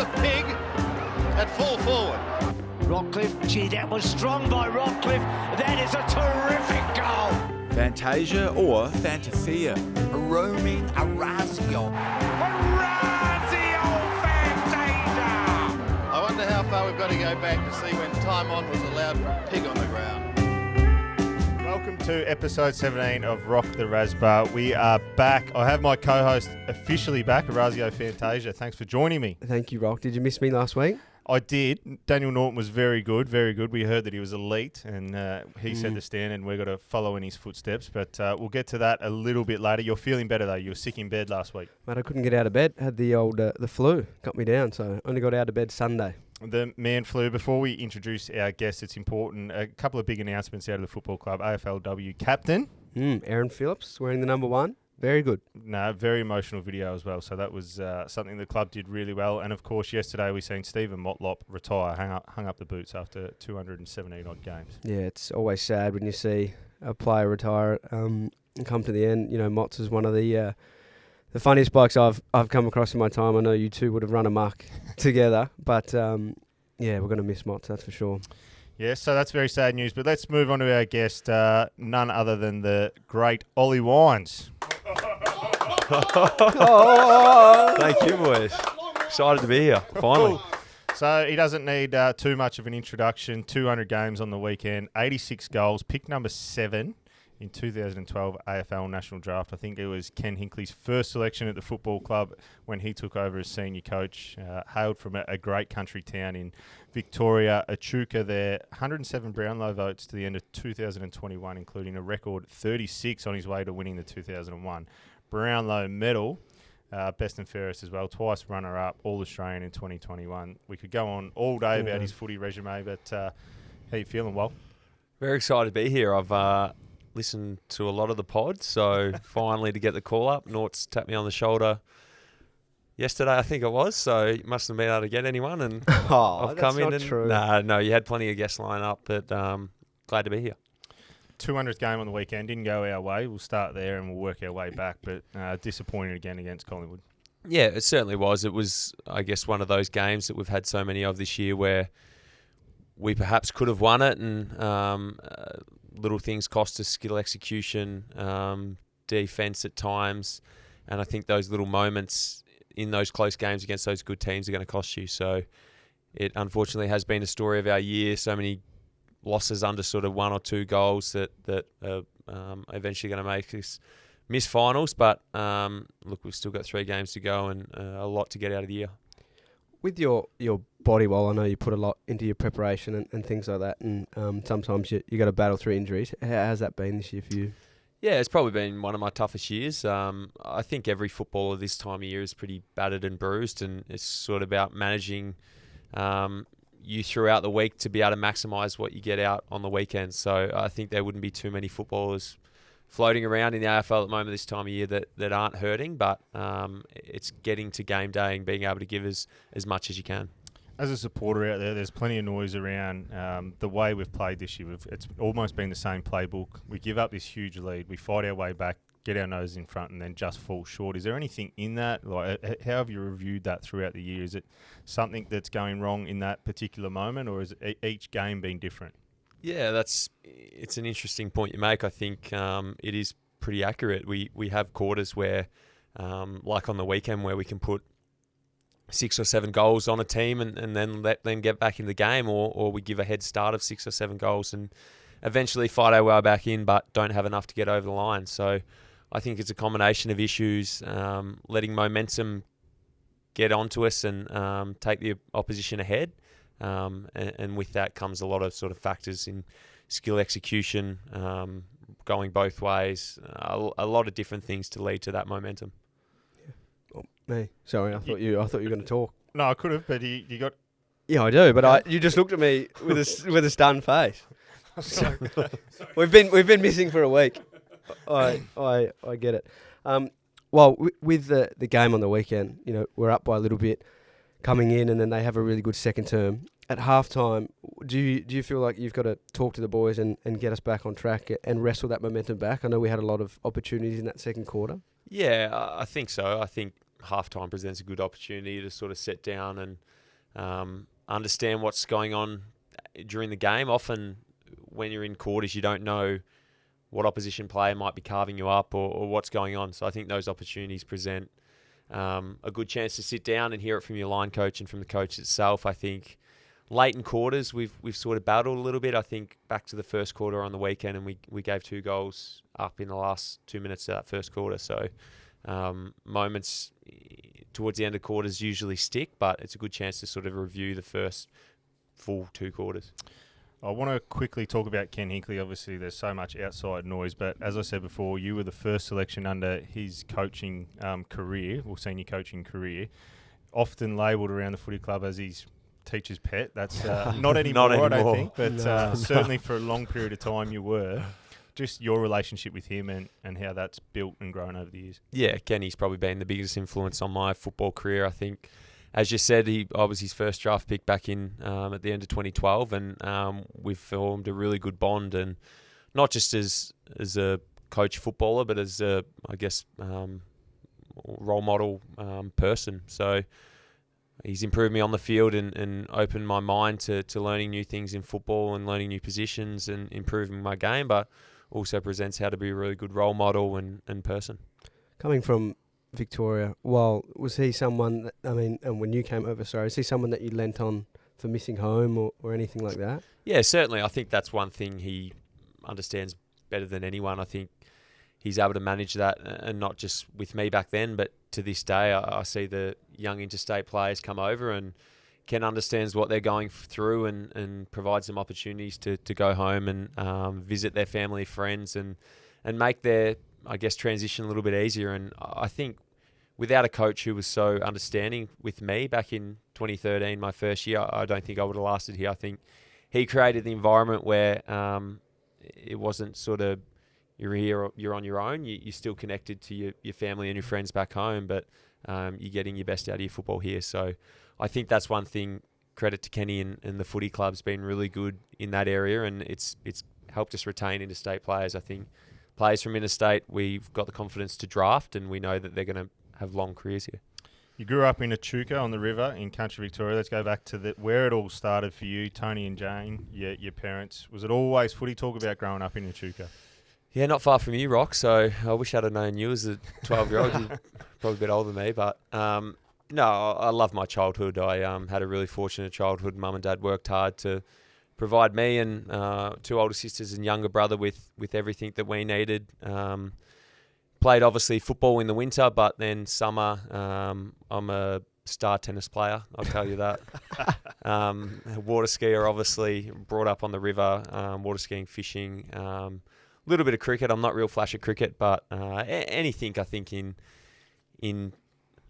the pig at full forward. Rockcliffe, gee, that was strong by Rockcliffe. That is a terrific goal. Fantasia or Fantasia? A roaming Orazio. I wonder how far we've got to go back to see when time on was allowed for a pig on the ground. Welcome to episode 17 of Rock the Razbah. We are back. I have my co-host officially back, Orazio Fantasia. Thanks for joining me. Thank you, Rock. Did you miss me last week? I did. Daniel Norton was very good, very good. We heard that he was elite, and he set the standard, and we've got to follow in his footsteps. But we'll get to that a little bit later. You're feeling better, though. You were sick in bed last week. Mate, I couldn't get out of bed. Had the old the flu. Got me down, so only got out of bed Sunday. The man flu. Before we introduce our guest, it's important. A couple of big announcements out of the football club. AFLW captain. Aaron Phillips wearing the number 1. Very good. No, very emotional video as well. So that was something the club did really well. And of course, yesterday we seen Stephen Motlop retire, hung up the boots after 217 odd games. Yeah, it's always sad when you see a player retire and come to the end. You know, Motts is one of the funniest blokes I've come across in my time. I know you two would have run amok together, but yeah, we're going to miss Motts, that's for sure. Yeah, so that's very sad news. But let's move on to our guest, none other than the great Ollie Wines. Thank you, boys. Excited to be here, finally. So he doesn't need too much of an introduction. 200 games on the weekend, 86 goals, pick number 7 in 2012 AFL National Draft. I think it was Ken Hinkley's first selection at the football club when he took over as senior coach. Hailed from a great country town in Victoria, Echuca there. 107 Brownlow votes to the end of 2021, including a record 36 on his way to winning the 2001 Brownlow medal. Best and fairest as well, twice runner-up, All-Australian in 2021. We could go on all day about his footy resume, but how you feeling, Wal? Very excited to be here. I've listened to a lot of the pods, so finally to get the call up. Nort's tapped me on the shoulder yesterday, I think it was, so you mustn't have been able to get anyone. And I've come in. That's not true. No, you had plenty of guests lined up, but glad to be here. 200th game on the weekend, didn't go our way. We'll start there and we'll work our way back, but disappointed again against Collingwood. Yeah, it certainly was. It was, I guess, one of those games that we've had so many of this year where we perhaps could have won it, and little things cost us, skill execution, defence at times, and I think those little moments in those close games against those good teams are going to cost you. So it unfortunately has been a story of our year. So many losses under sort of 1 or 2 goals that are eventually going to make us miss finals. But look, we've still got 3 games to go and a lot to get out of the year. With your body, well, I know you put a lot into your preparation and things like that, and sometimes you got to battle through injuries. How's that been this year for you? Yeah, it's probably been one of my toughest years. I think every footballer this time of year is pretty battered and bruised, and it's sort of about managing you throughout the week to be able to maximise what you get out on the weekend. So I think there wouldn't be too many footballers floating around in the AFL at the moment this time of year that aren't hurting, but it's getting to game day and being able to give as much as you can. As a supporter out there, there's plenty of noise around the way we've played this year. It's almost been the same playbook. We give up this huge lead, we fight our way back, get our nose in front, and then just fall short. Is there anything in that? Like, how have you reviewed that throughout the year? Is it something that's going wrong in that particular moment, or is each game been different? Yeah, it's an interesting point you make. I think it is pretty accurate. We have quarters where, like on the weekend, where we can put 6 or 7 goals on a team and then let them get back in the game, or we give a head start of 6 or 7 goals and eventually fight our way back in, but don't have enough to get over the line. So I think it's a combination of issues, letting momentum get onto us and take the opposition ahead. And with that comes a lot of sort of factors in skill execution, going both ways, a lot of different things to lead to that momentum. Oh, me. Sorry, I thought you were going to talk. No, I could have, but you got... Yeah, I do, but you just looked at me with a stunned face. We've been missing for a week. I get it. Well, with the game on the weekend, you know, we're up by a little bit coming in, and then they have a really good second term. At halftime, do you feel like you've got to talk to the boys and get us back on track and wrestle that momentum back? I know we had a lot of opportunities in that second quarter. Yeah, I think so. I think halftime presents a good opportunity to sort of sit down and understand what's going on during the game. Often when you're in quarters, you don't know what opposition player might be carving you up or what's going on. So I think those opportunities present a good chance to sit down and hear it from your line coach and from the coach itself. I think late in quarters, we've sort of battled a little bit. I think back to the first quarter on the weekend, and we gave 2 goals up in the last 2 minutes of that first quarter. So moments towards the end of quarters usually stick, but it's a good chance to sort of review the first full 2 quarters. I want to quickly talk about Ken Hinkley. Obviously, there's so much outside noise, but as I said before, you were the first selection under his coaching career, or senior coaching career, often labelled around the footy club as his teacher's pet. That's not anymore, I don't think, but certainly for a long period of time you were. Just your relationship with him and how that's built and grown over the years. Yeah, Kenny's probably been the biggest influence on my football career. I think, as you said, I was his first draft pick back in at the end of 2012, and we've formed a really good bond, and not just as a coach footballer, but as a, I guess, role model person. So he's improved me on the field and opened my mind to learning new things in football and learning new positions and improving my game, but also presents how to be a really good role model and person. Coming from Victoria, was he someone, and when you came over, is he someone that you lent on for missing home or anything like that? Yeah, certainly. I think that's one thing he understands better than anyone. I think he's able to manage that, and not just with me back then, but to this day, I see the young interstate players come over, and Ken understands what they're going through and provides them opportunities to go home and visit their family, friends, and make their, I guess, transition a little bit easier. And I think without a coach who was so understanding with me back in 2013, my first year, I don't think I would have lasted here. I think he created the environment where it wasn't sort of you're here, you're on your own. You're still connected to your family and your friends back home, but you're getting your best out of your football here. So I think that's one thing, credit to Kenny and the footy club's been really good in that area, and it's helped us retain interstate players. I think players from interstate, we've got the confidence to draft, and we know that they're going to have long careers here. You grew up in Echuca on the river in country Victoria. Let's go back to where it all started for you, Tony and Jane, your parents. Was it always footy? Talk about growing up in Echuca. Yeah, not far from you, Rock. So I wish I'd have known you as a 12-year-old. You're probably a bit older than me, but no, I love my childhood. I had a really fortunate childhood. Mum and Dad worked hard to provide me and 2 older sisters and younger brother with everything that we needed. Played, obviously, football in the winter, but then summer, I'm a star tennis player, I'll tell you that. Water skier, obviously, brought up on the river, water skiing, fishing, a little bit of cricket. I'm not real flash at cricket, but anything I think in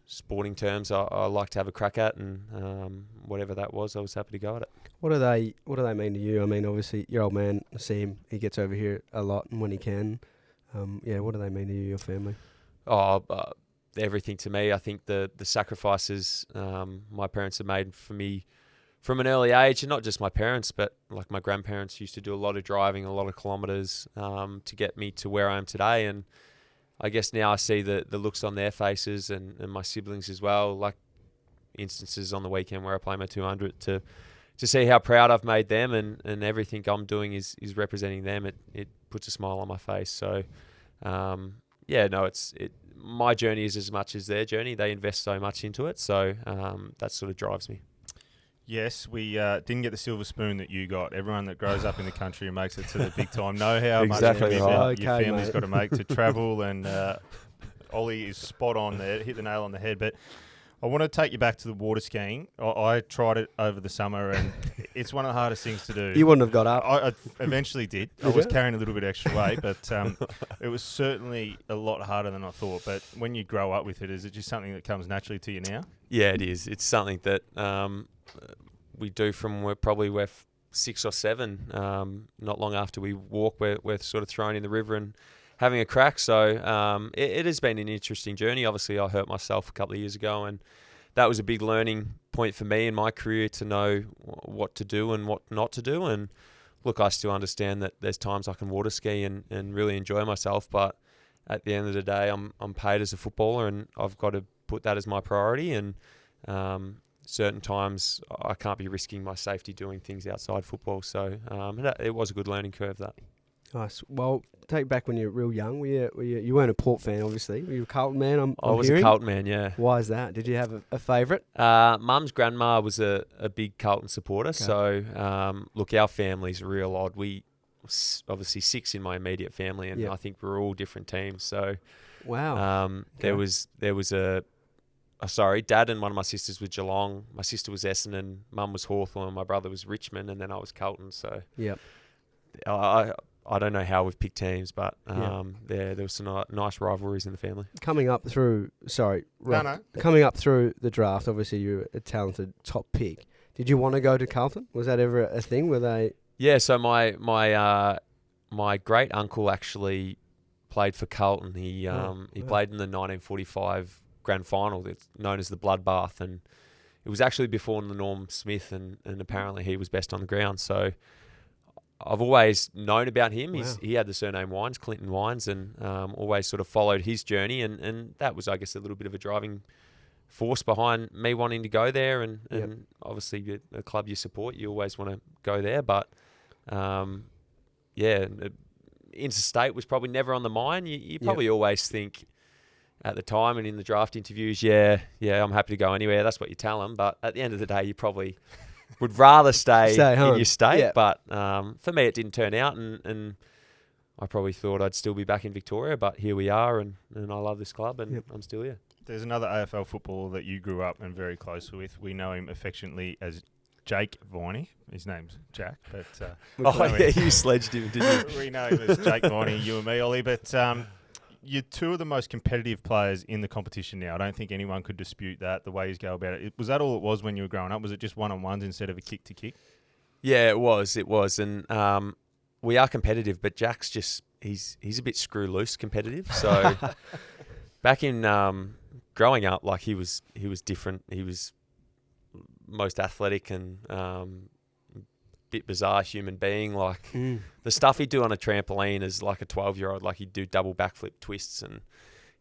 sporting terms I like to have a crack at, and whatever that was, I was happy to go at it. What do they mean to you? I mean, obviously, your old man, I see him, he gets over here a lot and when he can. What do they mean to you, your family? Everything to me. I think the sacrifices my parents have made for me from an early age, and not just my parents, but like my grandparents used to do a lot of driving, a lot of kilometres to get me to where I am today. And I guess now I see the looks on their faces and my siblings as well, like instances on the weekend where I play my 200 to see how proud I've made them, and everything I'm doing is representing them. It puts a smile on my face. So, my journey is as much as their journey. They invest so much into it. So that sort of drives me. Yes, we didn't get the silver spoon that you got. Everyone that grows up in the country and makes it to the big time know how Exactly much right. your family's got to make to travel, and Ollie is spot on there, hit the nail on the head. But I want to take you back to the water skiing. I tried it over the summer, and it's one of the hardest things to do. You wouldn't have got up. I eventually did. I was carrying a little bit extra weight, but it was certainly a lot harder than I thought. But when you grow up with it, is it just something that comes naturally to you now? Yeah, it is. It's something that we do from we're 6 or 7. Not long after we walk, we're sort of thrown in the river and having a crack. So it has been an interesting journey. Obviously, I hurt myself a couple of years ago, and that was a big learning point for me in my career to know what to do and what not to do. And look, I still understand that there's times I can water ski and really enjoy myself, but at the end of the day, I'm paid as a footballer, and I've got to put that as my priority, and certain times I can't be risking my safety doing things outside football. So it was a good learning curve, that. Nice. Well, take back when you were real young. You weren't a Port fan, obviously. Were you a Carlton man? I was hearing? a Carlton man, yeah. Why is that? Did you have a favourite? Mum's grandma was a big Carlton supporter. Okay. So, look, our family's real odd. We obviously 6 in my immediate family, and I think we're all different teams. So, wow. There was Dad and one of my sisters was Geelong. My sister was Essendon. Mum was Hawthorn. My brother was Richmond, and then I was Carlton. So, yep. I don't know how we've picked teams, but there was some nice rivalries in the family. Coming up through the draft, obviously you're a talented top pick. Did you want to go to Carlton? Was that ever a thing? Were they? Yeah. So my great uncle actually played for Carlton. He played in the 1945 grand final, that's known as the Bloodbath, and it was actually before the Norm Smith, and apparently he was best on the ground. So I've always known about him. Wow. He had the surname Wines, Clinton Wines, and always sort of followed his journey. And that was, I guess, a little bit of a driving force behind me wanting to go there. And obviously, a club you support, you always want to go there. But, interstate was probably never on the mind. You probably always think at the time and in the draft interviews, I'm happy to go anywhere. That's what you tell them. But at the end of the day, you probably would rather stay in your state. Yeah. But for me, it didn't turn out, and I probably thought I'd still be back in Victoria, but here we are, and I love this club, and I'm still here. There's another AFL footballer that you grew up and very close with. We know him affectionately as Jake Viney. His name's Jack, but you sledged him, didn't you? We know him as Jake Viney, you and me, Ollie, but you're two of the most competitive players in the competition now. I don't think anyone could dispute that, the way you go about it. Was that all it was when you were growing up? Was it just one-on-ones instead of a kick-to-kick? Yeah, it was. And we are competitive, but Jack's just, he's a bit screw-loose competitive. So back in growing up, like he was different. He was most athletic and bit bizarre human being. Like the stuff he'd do on a trampoline as like a 12-year-old, like he'd do double backflip twists, and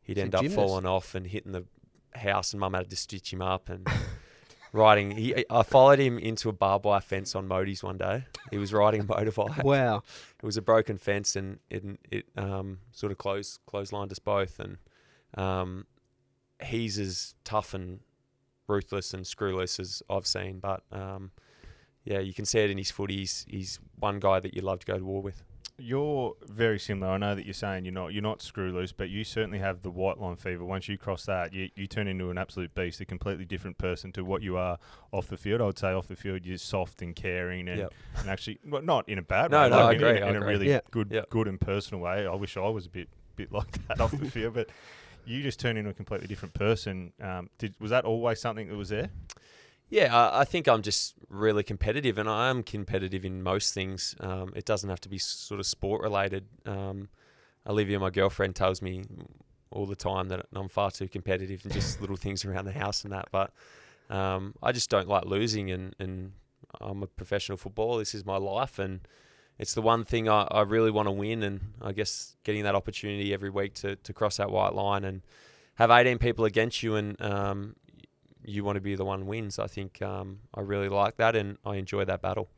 he'd end up falling off and hitting the house, and Mum had to stitch him up and riding. I followed him into a barbed wire fence on Modi's one day. He was riding a motorbike. Wow. It was a broken fence, and it sort of clotheslined us both. And he's as tough and ruthless and screw loose as I've seen, but you can see it in his footy. He's one guy that you love to go to war with. You're very similar. I know that you're saying you're not screw loose, but you certainly have the white line fever. Once you cross that, you turn into an absolute beast, a completely different person to what you are off the field. I would say off the field you're soft and caring and actually, well, not in a bad way. No, I agree. In a really good and personal way. I wish I was a bit like that off the field, but you just turn into a completely different person. Was that always something that was there? Yeah, I think I'm just really competitive, and I am competitive in most things. It doesn't have to be sort of sport related. Olivia, my girlfriend, tells me all the time that I'm far too competitive and just little things around the house and that. But I just don't like losing, and I'm a professional footballer. This is my life, and it's the one thing I really want to win. And I guess getting that opportunity every week to cross that white line and have 18 people against you, and you want to be the one who wins. I think I really like that, and I enjoy that battle.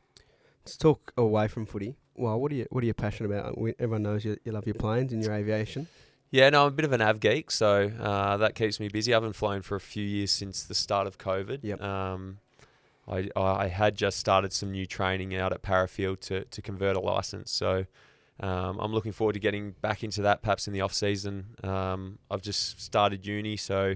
Let's talk away from footy. Well, what are you passionate about? Everyone knows you love your planes and your aviation. Yeah, no, I'm a bit of an av geek, so that keeps me busy. I haven't flown for a few years since the start of COVID. Yep. I had just started some new training out at Parafield to convert a license, so I'm looking forward to getting back into that perhaps in the off season. I've just started uni, so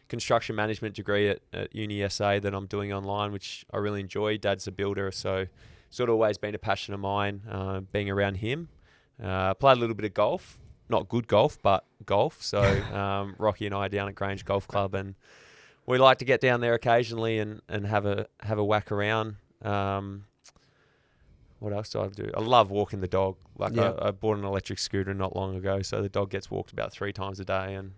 construction management degree at Uni SA that I'm doing online, which I really enjoy. Dad's a builder, so sort of always been a passion of mine, being around him. Played a little bit of golf, not good golf, but golf. So Rocky and I are down at Grange Golf Club, and we like to get down there occasionally and have a whack around. What else do I do? I love walking the dog. I bought an electric scooter not long ago, so the dog gets walked about 3 times a day, and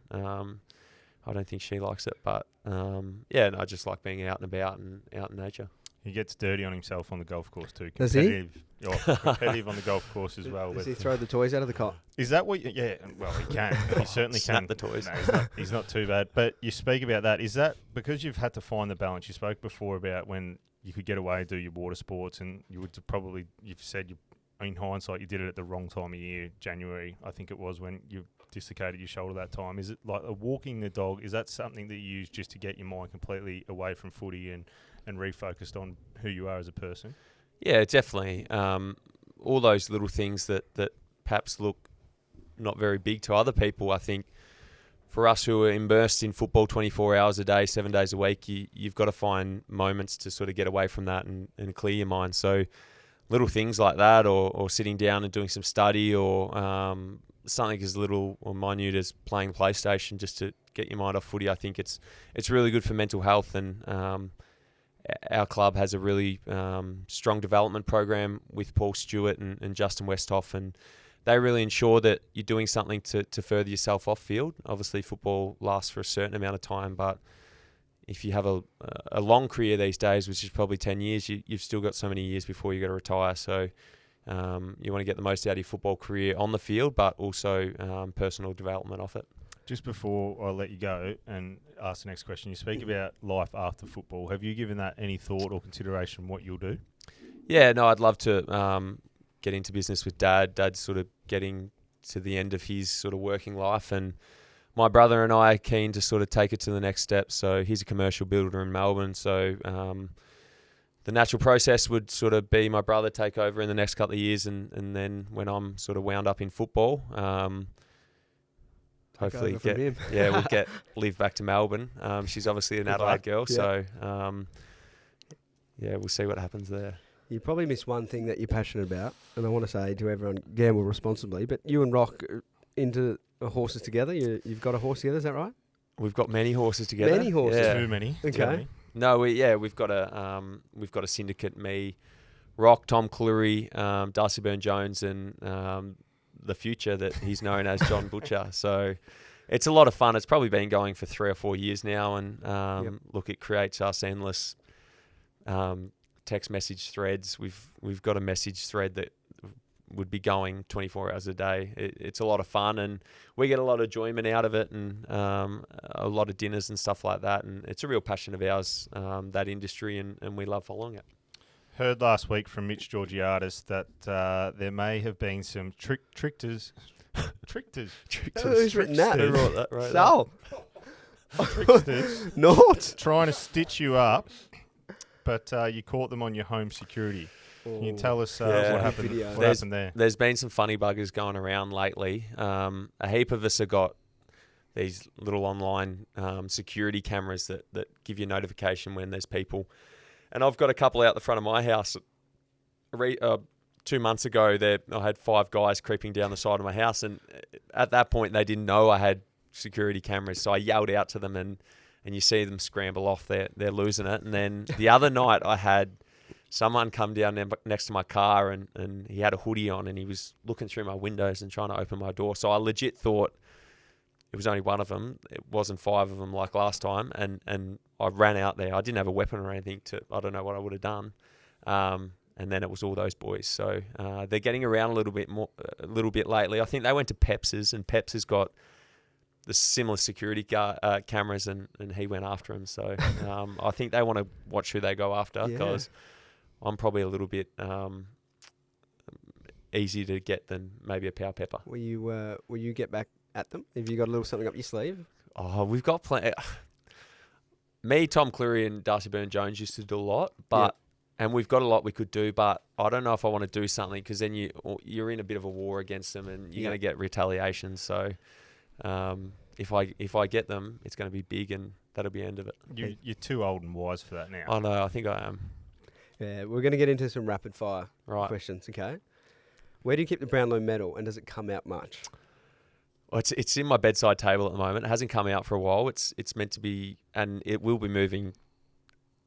I don't think she likes it, but I just like being out and about and out in nature. He gets dirty on himself on the golf course too. Does he? Competitive on the golf course as well. Does But he throw the toys out of the cot? is that what? Yeah. Well, he can. He certainly Snap can. the toys. No, he's not too bad. But you speak about that. Is that because you've had to find the balance? You spoke before about when you could get away and do your water sports, and you would probably. You've said in hindsight you did it at the wrong time of year. January, I think it was, when you dislocated your shoulder that time. Is it like walking the dog? Is that something that you use just to get your mind completely away from footy and refocused on who you are as a person? Yeah, definitely. All those little things that perhaps look not very big to other people, I think for us who are immersed in football 24 hours a day, 7 days a week, you've got to find moments to sort of get away from that and clear your mind. So little things like that, or sitting down and doing some study, or something as little or minute as playing PlayStation just to get your mind off footy. I think it's really good for mental health, and our club has a really strong development program with Paul Stewart and Justin Westhoff, and they really ensure that you're doing something to further yourself off field. Obviously, football lasts for a certain amount of time, but if you have a long career these days, which is probably 10 years, you've still got so many years before you got to retire. So you want to get the most out of your football career on the field, but also personal development off it. Just before I let you go and ask the next question, you speak about life after football. Have you given that any thought or consideration what you'll do? Yeah, no, I'd love to get into business with Dad. Dad's sort of getting to the end of his sort of working life, and my brother and I are keen to sort of take it to the next step. So he's a commercial builder in Melbourne. So the natural process would sort of be my brother take over in the next couple of years, and then when I'm sort of wound up in football, hopefully we'll live back to Melbourne. She's obviously an Adelaide girl, so we'll see what happens there. You probably miss one thing that you're passionate about, and I want to say to everyone, gamble responsibly. But you and Rock are into horses together. You've got a horse together, is that right? We've got many horses together. Many horses. Yeah. Too many. Okay. Too many. No, we've got a syndicate. Me, Rock, Tom Cleary, Darcy Byrne-Jones, and the future that he's known as John Butcher. So it's a lot of fun. It's probably been going for 3 or 4 years now, and look, it creates us endless text message threads. We've got a message thread that would be going 24 hours a day. It's a lot of fun, and we get a lot of enjoyment out of it, and a lot of dinners and stuff like that. And it's a real passion of ours, that industry, and we love following it. Heard last week from Mitch Georgiadis that there may have been some tricksters. Who's written that? Who wrote that? Right. Sal. Tricksters Not. trying to stitch you up, but you caught them on your home security. Can you tell us what happened? What happened there? There's been some funny buggers going around lately. A heap of us have got these little online security cameras that give you notification when there's people. And I've got a couple out the front of my house. 2 months ago, I had 5 guys creeping down the side of my house, and at that point, they didn't know I had security cameras. So I yelled out to them, and you see them scramble off. They're losing it. And then the other night, I had someone come down next to my car, and he had a hoodie on, and he was looking through my windows and trying to open my door. So I legit thought it was only one of them. It wasn't 5 of them like last time. And I ran out there. I didn't have a weapon or anything. I don't know what I would have done. And then it was all those boys. So they're getting around a little bit lately. I think they went to Peps's, and Peps has got the similar security cameras, and he went after them. So I think they want to watch who they go after, because I'm probably a little bit easier to get than maybe a Power Pepper. Will you get back at them? Have you got a little something up your sleeve? Oh, we've got plenty. Me, Tom Cleary, and Darcy Byrne-Jones used to do a lot, but and we've got a lot we could do. But I don't know if I want to do something, because then you're in a bit of a war against them, and you're going to get retaliation. So if I get them, it's going to be big, and that'll be the end of it. You're too old and wise for that now. I know. I think I am. Yeah, we're going to get into some rapid fire questions. Okay. Where do you keep the Brownlow medal, and does it come out much? Well, it's in my bedside table at the moment. It hasn't come out for a while. It's meant to be, and it will be moving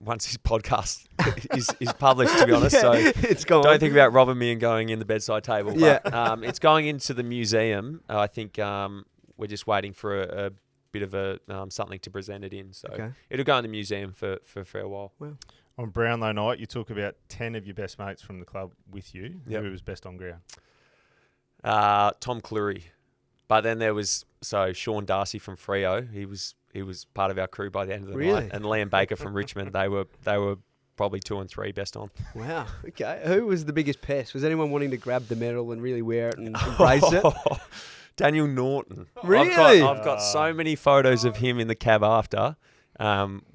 once his podcast is published, to be honest. So it's gone. Don't think about robbing me and going in the bedside table. But, it's going into the museum. I think we're just waiting for a bit of a something to present it in. So Okay. it'll go in the museum for a fair while. On Brownlow night, you took about 10 of your best mates from the club with you. Yep. Who was best on ground? Tom Cleary. But then there was Sean Darcy from Freo. He was part of our crew by the end of the Really? night, and Liam Baker from Richmond. They were probably 2 and 3 best on. Wow. Okay. Who was the biggest pest? Was anyone wanting to grab the medal and really wear it and embrace it? Daniel Norton. Really? I've got so many photos of him in the cab after,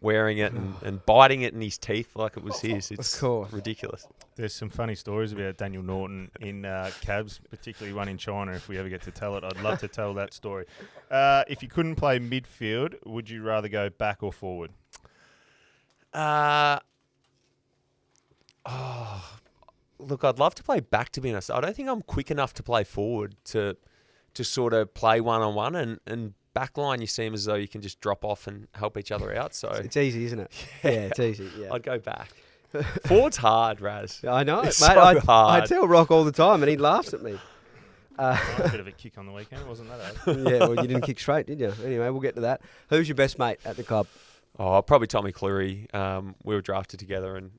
wearing it and biting it in his teeth like it was his. It's course. ridiculous. There's some funny stories about Daniel Norton in cabs, particularly one in China. If we ever get to tell it, I'd love to tell that story. If you couldn't play midfield, would you rather go back or forward? Look, I'd love to play back, to be honest. I don't think I'm quick enough to play forward to sort of play one-on-one, and backline you seem as though you can just drop off and help each other out. So It's easy, isn't it? Yeah, it's easy. Yeah. I'd go back. Forward's hard, Raz. I know, It's mate. so I hard. tell Rock all the time, and he laughs at me. A bit of a kick on the weekend, wasn't that? Yeah, well, you didn't kick straight, did you? Anyway, we'll get to that. Who's your best mate at the club? Oh, probably Tommy Cleary. We were drafted together, and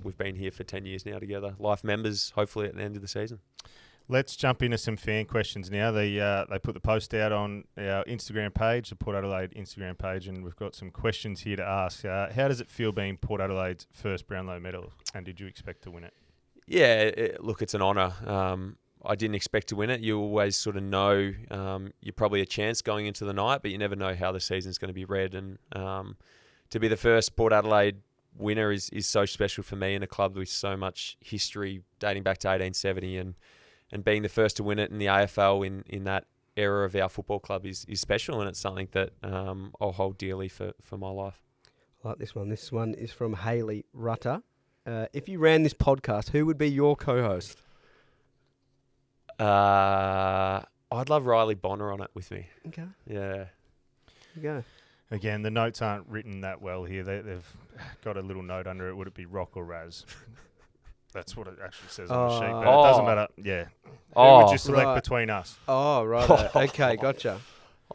we've been here for 10 years now together. Life members, hopefully at the end of the season. Let's jump into some fan questions now. They put the post out on our Instagram page, the Port Adelaide Instagram page, and we've got some questions here to ask. How does it feel being Port Adelaide's first Brownlow medal, and did you expect to win it? Yeah, look, it's an honour. I didn't expect to win it. You always sort of know you're probably a chance going into the night, but you never know how the season's going to be read. And to be the first Port Adelaide winner is so special for me in a club with so much history dating back to 1870, and being the first to win it in the AFL in that era of our football club is special, and it's something that I'll hold dearly for my life. I like this one. This one is from Hayley Rutter. If you ran this podcast, who would be your co-host? I'd love Riley Bonner on it with me. Okay. Yeah. There you go. Again, the notes aren't written that well here. They've got a little note under it. Would it be Rock or Raz? That's what it actually says on the sheet. But it doesn't matter. Yeah. Who would you select right. between us? Oh, right. Okay, gotcha.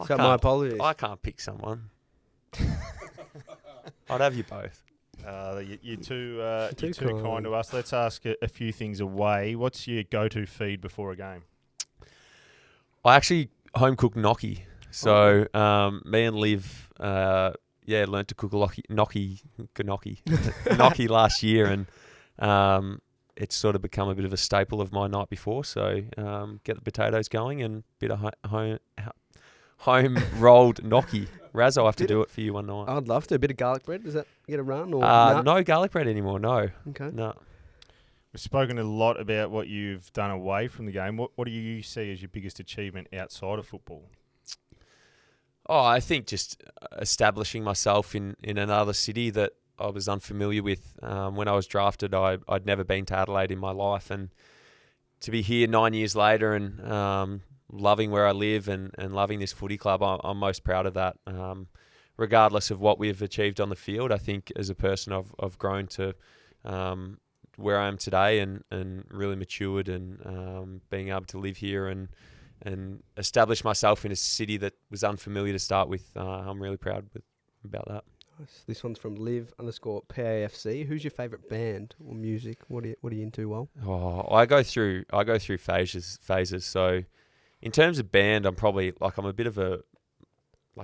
So my apologies. I can't pick someone. I'd have you both. You're too kind to us. Let's ask a few things away. What's your go-to feed before a game? I actually home cook gnocchi. So me and Liv, learned to cook gnocchi last year, and it's sort of become a bit of a staple of my night before. So get the potatoes going and a bit of home rolled gnocchi. Raz, I'll have to do it for you one night. I'd love to. A bit of garlic bread. Does that get a run? Or no garlic bread anymore. No. Okay. No. We've spoken a lot about what you've done away from the game. What do you see as your biggest achievement outside of football? Oh, I think just establishing myself in another city that I was unfamiliar with. When I was drafted, I'd never been to Adelaide in my life, and to be here 9 years later and loving where I live and loving this footy club, I'm most proud of that. Regardless of what we've achieved on the field, I think as a person I've grown to where I am today and really matured, and being able to live here and establish myself in a city that was unfamiliar to start with. I'm really proud about that. Nice. This one's from Liv_PAFC. Who's your favourite band or music? What are you into, Wal? Oh, I go through phases. So in terms of band, I'm a bit of a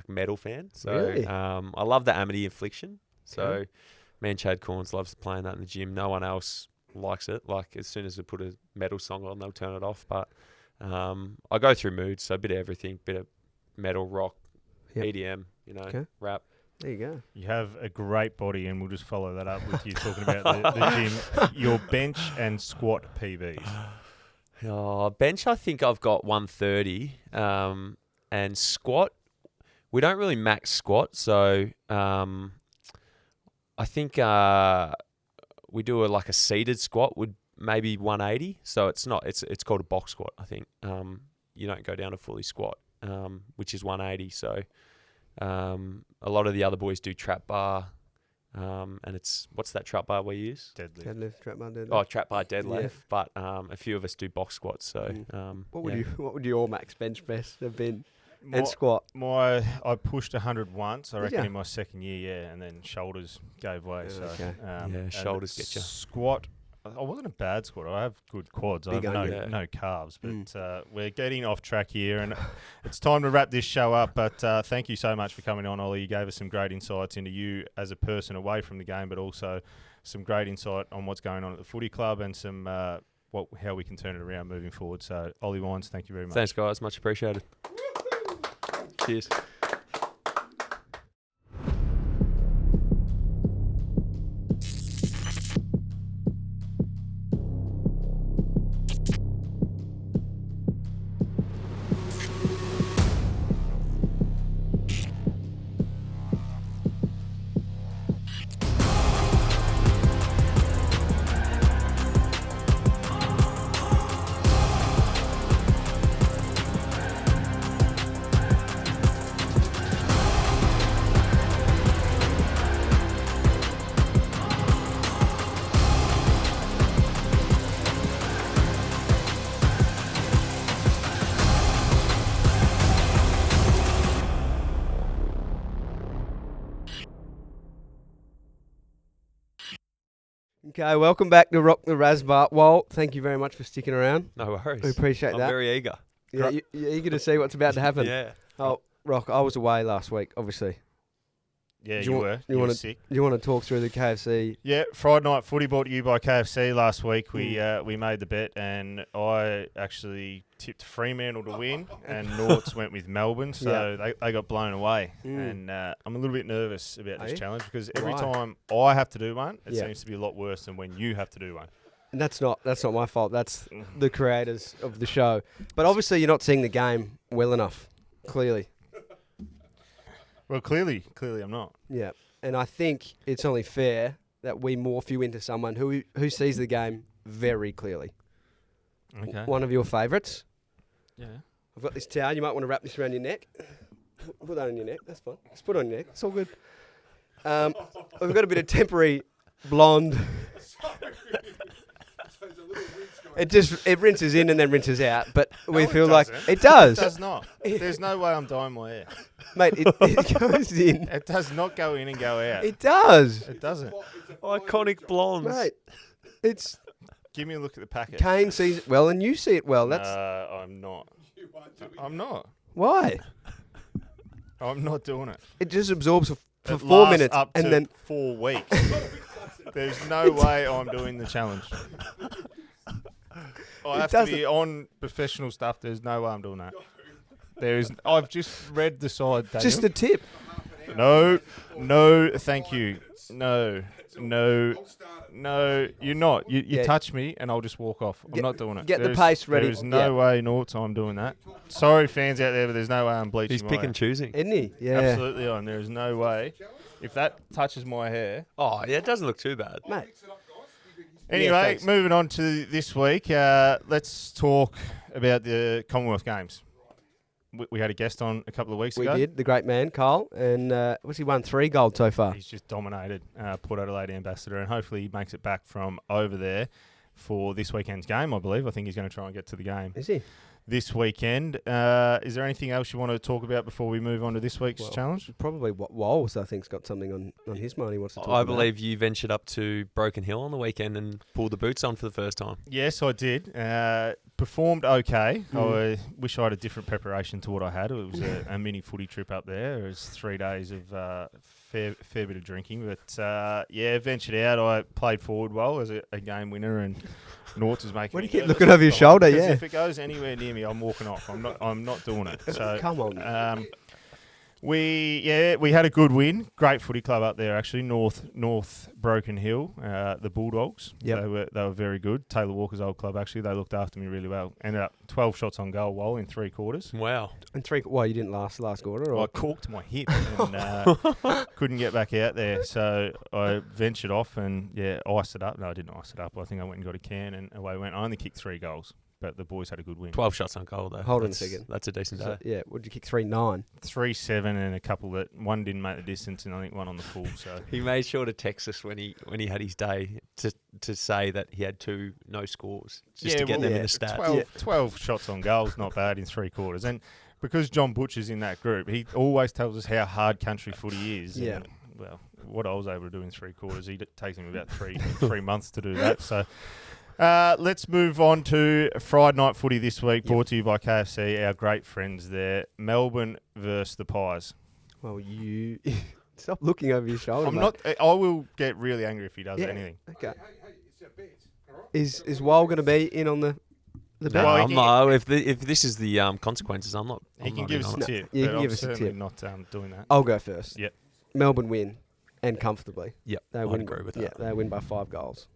metal fan. So really? I love the Amity Affliction. So me and Chad Corns loves playing that in the gym. No one else likes it. Like as soon as we put a metal song on, they'll turn it off. But I go through moods, so a bit of everything, bit of metal, rock, EDM, rap. There you go. You have a great body, and we'll just follow that up with you talking about the gym. Your bench and squat PBs. Oh, bench, I think I've got 130. And squat, we don't really max squat, so I think we do a seated squat would maybe 180. So it's called a box squat, I think. You don't go down to fully squat, which is 180. So a lot of the other boys do trap bar, and what's that trap bar we use? Deadlift, trap bar, deadlift. Oh, trap bar deadlift. Yeah. But a few of us do box squats. So what would your max bench press have been? and squat. I pushed 100 once, I Did reckon, ya? in my second year, yeah, and then shoulders gave way. So, Okay. and shoulders get you. Squat, I wasn't a bad squatter. I have good quads. Big I have under. no calves, but we're getting off track here, and it's time to wrap this show up. But thank you so much for coming on, Ollie. You gave us some great insights into you as a person away from the game, but also some great insight on what's going on at the footy club and some how we can turn it around moving forward. So, Ollie Wines, thank you very much. Thanks, guys. Much appreciated. Cheers. Okay, welcome back to Rock the Razbah. Walt, thank you very much for sticking around. No worries. We appreciate I'm that. very eager. Yeah, you're eager to see what's about to happen. Yeah. Oh, Rock, I was away last week, obviously. Yeah, Do you you want- were. you You were wanna- sick. You want to talk through the KFC? Yeah, Friday night footy brought to you by KFC last week. We made the bet, and I actually tipped Fremantle to win, and Norts went with Melbourne, so they got blown away. And I'm a little bit nervous about Are this you? challenge because every Why? time I have to do one, it Yeah. seems to be a lot worse than when you have to do one. And that's not my fault. That's the creators of the show. But obviously, you're not seeing the game well enough. Clearly, Well, clearly I'm not. yeah. And I think it's only fair that we morph you into someone who sees the game very clearly. Okay. One of your favourites. Yeah. I've got this towel. You might want to wrap this around your neck. Put that on your neck. That's fine. Just put it on your neck. It's all good. We've got a bit of temporary blonde. It rinses in and then rinses out, but we it feel like doesn't. it does, It does not. There's no way I'm dyeing my hair. mate. It goes in. It does not go in and go out. It does, It doesn't. Iconic blondes. mate. It's Give me a look at the packet. Kane sees it well, and you see it well. That's I'm not. I'm not. why I'm not doing it. it just absorbs for It 4 lasts minutes, up and to then 4 weeks. There's no way I'm doing the challenge. I have to doesn't. be on professional stuff. There's no way I'm doing that. I've just read the side, Daniel. just a tip. No, thank you. No, you're not. You Yeah. touch me and I'll just walk off. I'm not doing it. get the paste ready. There's no way, Norts, I'm doing that. Sorry, fans out there, but there's no way I'm bleaching He's my pick hair. and choosing. Isn't he? Yeah, Absolutely on. There is no way. If that touches my hair. Oh, yeah, it doesn't look too bad. mate. Anyway, thanks. moving on to this week, let's talk about the Commonwealth Games. We had a guest on a couple of weeks We ago. did. The great man, Carl, and what's he won 3 gold so far? He's just dominated Port Adelaide ambassador, and hopefully he makes it back from over there for this weekend's game, I believe. I think he's going to try and get to the game Is he? this weekend. Is there anything else you want to talk about before we move on to this week's challenge? Probably what Walls, I think, has got something on his mind he wants to talk I about. believe you ventured up to Broken Hill on the weekend and pulled the boots on for the first time. Yes, I did. Performed okay. I wish I had a different preparation to what I had. It was a mini footy trip up there. It was 3 days of fair bit of drinking. But, ventured out. I played forward well as a game winner, and Norts is making Why do me you keep nervous. looking over your shoulder? 'Cause Yeah. if it goes anywhere near me, I'm walking off. I'm not doing it. So Come on. we had a good win. Great footy club up there actually. North Broken Hill, the Bulldogs. Yep. They were very good. Taylor Walker's old club actually. They looked after me really well. Ended up 12 shots on goal while in 3 quarters. Wow. And you didn't last the last quarter? Or? I corked my hip and couldn't get back out there. So I ventured off and iced it up. No, I didn't ice it up. I think I went and got a can and away went. I only kicked 3 goals. But the boys had a good win. 12 shots on goal, though. Hold on a That's- second. That's a decent day. So, yeah, what did you kick? 3-9. 3-7 and a couple that one didn't make the distance and I think one on the full. So He made sure to text us when he had his day to say that he had 2 no scores just to get them in the stats. 12 shots on goals, not bad in 3 quarters. And because John Butcher's in that group, he always tells us how hard country footy is. Yeah. And, well, what I was able to do in 3 quarters, it takes him about three months to do that. So let's move on to Friday night footy this week, brought to you by KFC, our great friends there. Melbourne versus the Pies. Well, you stop looking over your shoulder. I'm mate. not. I will get really angry if he does Yeah. anything. Okay. Is Wal going to be in on the bet? No, Well, I'm not. If this is the consequences, I'm not. He I'm can not give in us on a it. tip. Yeah, you but can I'm give us a certainly tip. not doing that. I'll go first. Yep. Melbourne win, and comfortably. Yep, They I'd win. agree with Yeah, that. they win by 5 goals.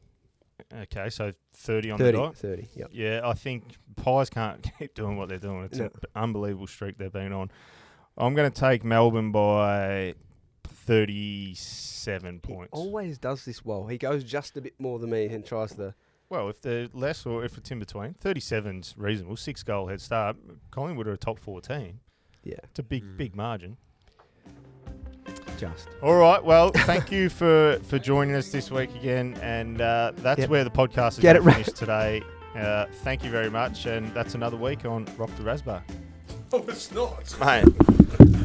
Okay, so 30 on 30, the dot. 30, yep. Yeah, I think Pies can't keep doing what they're doing. It's No. an unbelievable streak they've been on. I'm going to take Melbourne by 37 points. Always does this well. He goes just a bit more than me and tries to... Well, if they're less or if it's in between, 37's reasonable. 6-goal head start. Collingwood are a top 4 team. Yeah, It's a big margin. just. All right. Well, thank you for joining us this week again. And that's Yep. where the podcast is Get going to it finish today. Thank you very much. And that's another week on Rock the Razbah. Oh, it's not. Mate,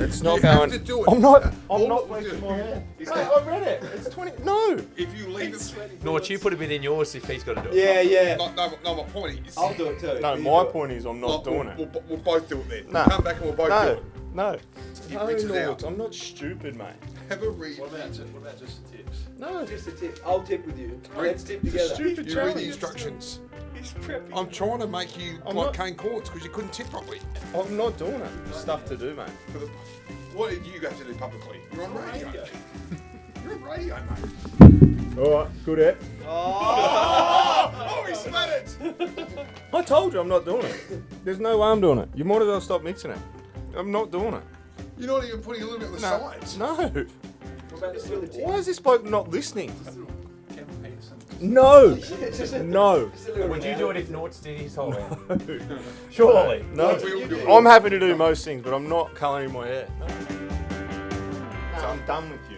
it's not You going. have to do it. I'm not All wasting you my do- hair. Mate, I read it. It's 20. No. If you leave it... Nort, you put a bit in yours if he's got to do it. Yeah. No, my point is... I'll do it too. No, my point is I'm not doing it. We'll both do it then. No. Come back and we'll both do No. it. No. It rinses no, out. I'm not stupid, mate. Have a read. What about just the tips? No. Just a tip. I'll tip with you. Let's tip Stupid You read the challenge. instructions. He's prepping. I'm trying to make you I'm like not- Kane Courts because you couldn't tip properly. I'm not doing it. Stuff to do, mate. What did you have to do publicly? You're on radio. You're on radio, mate. All right. Good ep. Oh, he spat it! I told you I'm not doing it. There's no way I'm doing it. You might as well stop mixing it. I'm not doing it. You're not even putting a little bit on the sides. No. What about the silly tip? Why is this bloke not listening? No. No. Would you do it if Nort's did his whole Surely. No. We'll do it. I'm happy to do most things, but I'm not colouring my hair. No. I'm done with you.